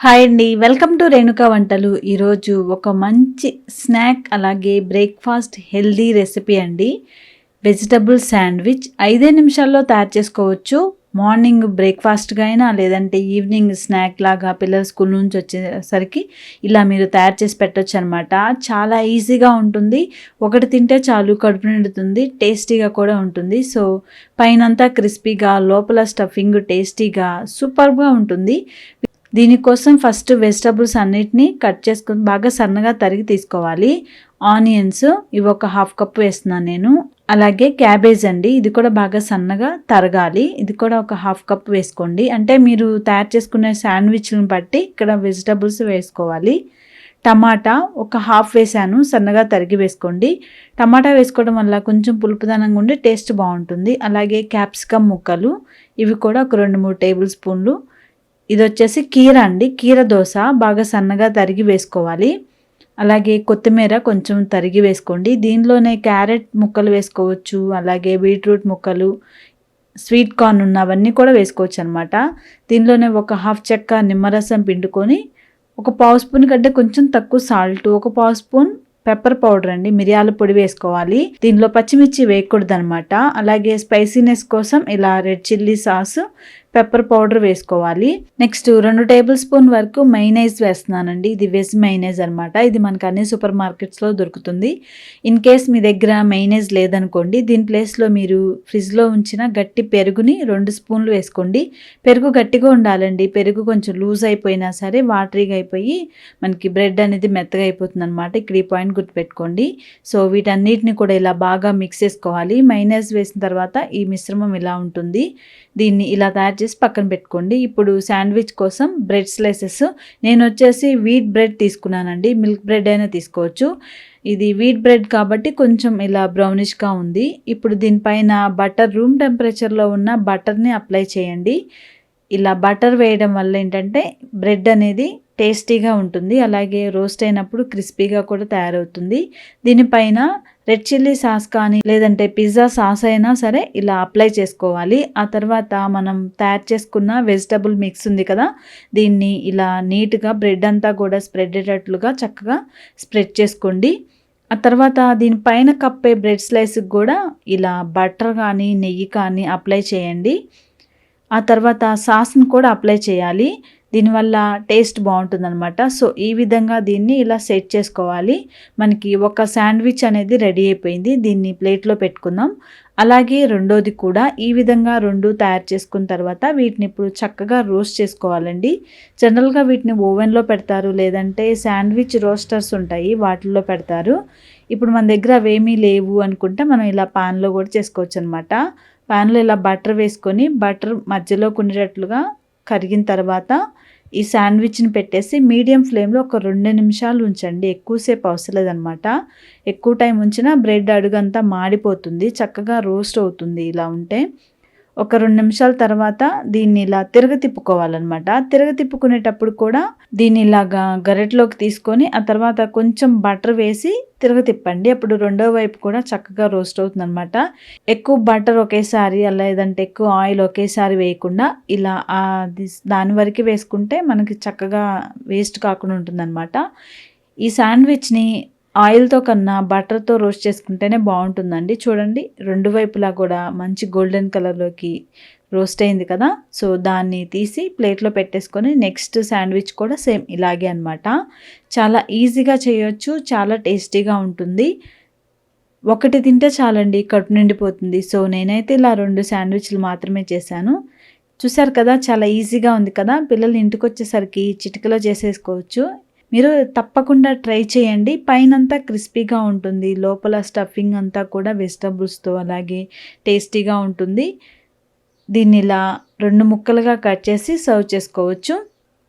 Hi అండి, welcome to Renuka వంటలు. ఈరోజు ఒక మంచి స్నాక్ అలాగే బ్రేక్ఫాస్ట్ హెల్దీ రెసిపీ అండి. వెజిటబుల్ శాండ్విచ్ 5 నిమిషాల్లో తయారు చేసుకోవచ్చు. మార్నింగ్ బ్రేక్ఫాస్ట్గా అయినా లేదంటే ఈవినింగ్ స్నాక్ లాగా పిల్లలు స్కూల్ నుంచి వచ్చేసరికి ఇలా మీరు తయారు చేసి పెట్టొచ్చు అనమాట. చాలా ఈజీగా ఉంటుంది. ఒకటి తింటే చాలు, కడుపు నిండుతుంది, టేస్టీగా కూడా ఉంటుంది. సో పైనంతా క్రిస్పీగా, లోపల స్టఫింగ్ టేస్టీగా సూపర్గా ఉంటుంది. దీనికోసం ఫస్ట్ వెజిటబుల్స్ అన్నిటిని కట్ చేసుకొని బాగా సన్నగా తరిగి తీసుకోవాలి. ఆనియన్స్ ఇవి ఒక 1/2 కప్ వేస్తున్నాను నేను. అలాగే క్యాబేజ్ అండి, ఇది కూడా బాగా సన్నగా తరగాలి. ఇది కూడా ఒక 1/2 కప్ వేసుకోండి. అంటే మీరు తయారు చేసుకునే శాండ్విచ్లను బట్టి ఇక్కడ వెజిటబుల్స్ వేసుకోవాలి. టమాటా ఒక 1/2 వేసాను, సన్నగా తరిగి వేసుకోండి. టమాటా వేసుకోవడం వల్ల కొంచెం పులుపుదనంగా ఉండి టేస్ట్ బాగుంటుంది. అలాగే క్యాప్సికమ్ ముక్కలు ఇవి కూడా ఒక 2-3 టేబుల్ స్పూన్లు. ఇది వచ్చేసి కీర అండి, కీర దోస బాగా సన్నగా తరిగి వేసుకోవాలి. అలాగే కొత్తిమీర కొంచెం తరిగి వేసుకోండి. దీనిలోనే క్యారెట్ ముక్కలు వేసుకోవచ్చు, అలాగే బీట్రూట్ ముక్కలు, స్వీట్ కార్న్ ఉన్నవన్నీ కూడా వేసుకోవచ్చు అనమాట. దీనిలోనే ఒక 1/2 చెక్క నిమ్మరసం పిండుకొని, ఒక 1/2 స్పూన్ కంటే కొంచెం తక్కువ సాల్ట్, ఒక 1/2 స్పూన్ పెప్పర్ పౌడర్ అండి, మిరియాల పొడి వేసుకోవాలి. దీనిలో పచ్చిమిర్చి వేయకూడదు అనమాట. అలాగే స్పైసీనెస్ కోసం ఇలా red chilli sauce, pepper powder వేసుకోవాలి. నెక్స్ట్ 2 టేబుల్ స్పూన్ వరకు మైనైజ్ వేస్తున్నానండి. ఇది వెజ్ మైనైజ్ అనమాట. ఇది మనకు అన్ని సూపర్ మార్కెట్స్లో దొరుకుతుంది. ఇన్ కేస్ మీ దగ్గర మైనైజ్ లేదనుకోండి, దీని ప్లేస్లో మీరు ఫ్రిడ్జ్లో ఉంచిన గట్టి పెరుగుని 2 స్పూన్లు వేసుకోండి. పెరుగు గట్టిగా ఉండాలండి. పెరుగు కొంచెం లూజ్ అయిపోయినా సరే వాటరీగా అయిపోయి మనకి బ్రెడ్ అనేది మెత్తగా అయిపోతుంది అనమాట. ఇక్కడ ఈ పాయింట్ గుర్తుపెట్టుకోండి. సో వీటన్నిటిని కూడా ఇలా బాగా మిక్స్ చేసుకోవాలి. మైనైజ్ వేసిన తర్వాత ఈ మిశ్రమం ఇలా ఉంటుంది. దీన్ని ఇలా తయారు చేసి పక్కన పెట్టుకోండి. ఇప్పుడు శాండ్విచ్ కోసం బ్రెడ్ స్లైసెస్ నేను వచ్చేసి వీట్ బ్రెడ్ తీసుకున్నానండి. మిల్క్ బ్రెడ్ అయినా తీసుకోవచ్చు. ఇది వీట్ బ్రెడ్ కాబట్టి కొంచెం ఇలా బ్రౌనిష్గా ఉంది. ఇప్పుడు దీనిపైన బటర్, రూమ్ టెంపరేచర్లో ఉన్న బటర్ని అప్లై చేయండి. ఇలా బటర్ వేయడం వల్ల ఏంటంటే బ్రెడ్ అనేది టేస్టీగా ఉంటుంది. అలాగే రోస్ట్ అయినప్పుడు క్రిస్పీగా కూడా తయారవుతుంది. దీనిపైన రెడ్ చిల్లీ సాస్ కానీ లేదంటే పిజ్జా సాస్ అయినా సరే ఇలా అప్లై చేసుకోవాలి. ఆ తర్వాత మనం తయారు చేసుకున్న వెజిటబుల్ మిక్స్ ఉంది కదా, దీన్ని ఇలా నీట్గా బ్రెడ్ అంతా కూడా స్ప్రెడ్ అయ్యేటట్లుగా చక్కగా స్ప్రెడ్ చేసుకోండి. ఆ తర్వాత దీనిపైన కప్పే బ్రెడ్ స్లైస్కి కూడా ఇలా బటర్ కానీ నెయ్యి కానీ అప్లై చేయండి. ఆ తర్వాత సాస్ని కూడా అప్లై చేయాలి. దీనివల్ల టేస్ట్ బాగుంటుంది అనమాట. సో ఈ విధంగా దీన్ని ఇలా సెట్ చేసుకోవాలి. మనకి ఒక శాండ్విచ్ అనేది రెడీ అయిపోయింది. దీన్ని ప్లేట్లో పెట్టుకుందాం. అలాగే రెండోది కూడా ఈ విధంగా 2 తయారు చేసుకున్న తర్వాత వీటిని ఇప్పుడు చక్కగా రోస్ట్ చేసుకోవాలండి. జనరల్గా వీటిని ఓవెన్లో పెడతారు, లేదంటే శాండ్విచ్ రోస్టర్స్ ఉంటాయి వాటిల్లో పెడతారు. ఇప్పుడు మన దగ్గర అవేమీ లేవు అనుకుంటే మనం ఇలా పాన్లో కూడా చేసుకోవచ్చు అనమాట. పాన్లో ఇలా బటర్ వేసుకొని బటర్ మధ్యలో కొనేటట్లుగా కరిగిన తర్వాత ఈ శాండ్విచ్ని పెట్టేసి మీడియం ఫ్లేమ్లో ఒక 2 నిమిషాలు ఉంచండి. ఎక్కువసేపు అవసరం లేదనమాట. ఎక్కువ టైం ఉంచినా బ్రెడ్ అడుగంతా మాడిపోతుంది, చక్కగా రోస్ట్ అవుతుంది. ఇలా ఉంటే ఒక 2 నిమిషాల తర్వాత దీన్ని ఇలా తిప్పుకోవాలన్నమాట. తిప్పుకునేటప్పుడు కూడా దీన్ని ఇలాగా గరిటెలోకి తీసుకొని ఆ తర్వాత కొంచెం బటర్ వేసి తిప్పండి. అప్పుడు రెండో వైపు కూడా చక్కగా రోస్ట్ అవుతుంది అనమాట. ఎక్కువ బటర్ ఒకేసారి లేదంటే ఎక్కువ ఆయిల్ ఒకేసారి వేయకుండా ఇలా దాని వరకు వేసుకుంటే మనకి చక్కగా వేస్ట్ కాకుండా ఉంటుందన్నమాట. ఈ శాండ్విచ్ని ఆయిల్తో కన్నా బటర్తో రోస్ట్ చేసుకుంటేనే బాగుంటుందండి. చూడండి, 2 వైపులా కూడా మంచి గోల్డెన్ కలర్లోకి రోస్ట్ అయింది కదా. సో దాన్ని తీసి ప్లేట్లో పెట్టేసుకొని నెక్స్ట్ శాండ్విచ్ కూడా సేమ్ ఇలాగే అనమాట. చాలా ఈజీగా చేయొచ్చు, చాలా టేస్టీగా ఉంటుంది. ఒకటి తింటే చాలండి, కడుపు నిండిపోతుంది. సో నేనైతే ఇలా 2 శాండ్విచ్లు మాత్రమే చేశాను. చూసారు కదా, చాలా ఈజీగా ఉంది కదా. పిల్లలు ఇంటికి వచ్చేసరికి చిటికలో చేసేసుకోవచ్చు. మీరు తప్పకుండా ట్రై చేయండి. పైనంతా క్రిస్పీగా ఉంటుంది, లోపల స్టఫింగ్ అంతా కూడా వెజిటబుల్స్తో అలాగే టేస్టీగా ఉంటుంది. దీన్ని ఇలా 2 ముక్కలుగా కట్ చేసి సర్వ్ చేసుకోవచ్చు.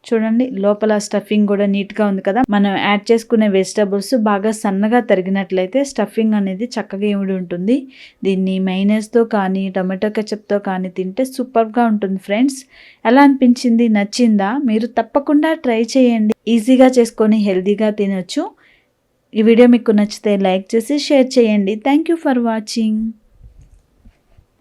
చూడండి, లోపల స్టఫింగ్ కూడా నీట్గా ఉంది కదా. మనం యాడ్ చేసుకునే వెజిటబుల్స్ బాగా సన్నగా తరిగినట్లయితే స్టఫింగ్ అనేది చక్కగా ఇమిడి ఉంటుంది. దీన్ని మైనస్తో కానీ టొమాటో కెచప్తో కానీ తింటే సూపర్గా ఉంటుంది ఫ్రెండ్స్. ఎలా అనిపించింది? నచ్చిందా? మీరు తప్పకుండా ట్రై చేయండి. ఈజీగా చేసుకొని హెల్తీగా తినొచ్చు. ఈ వీడియో మీకు నచ్చితే లైక్ చేసి షేర్ చేయండి. Thank you for watching.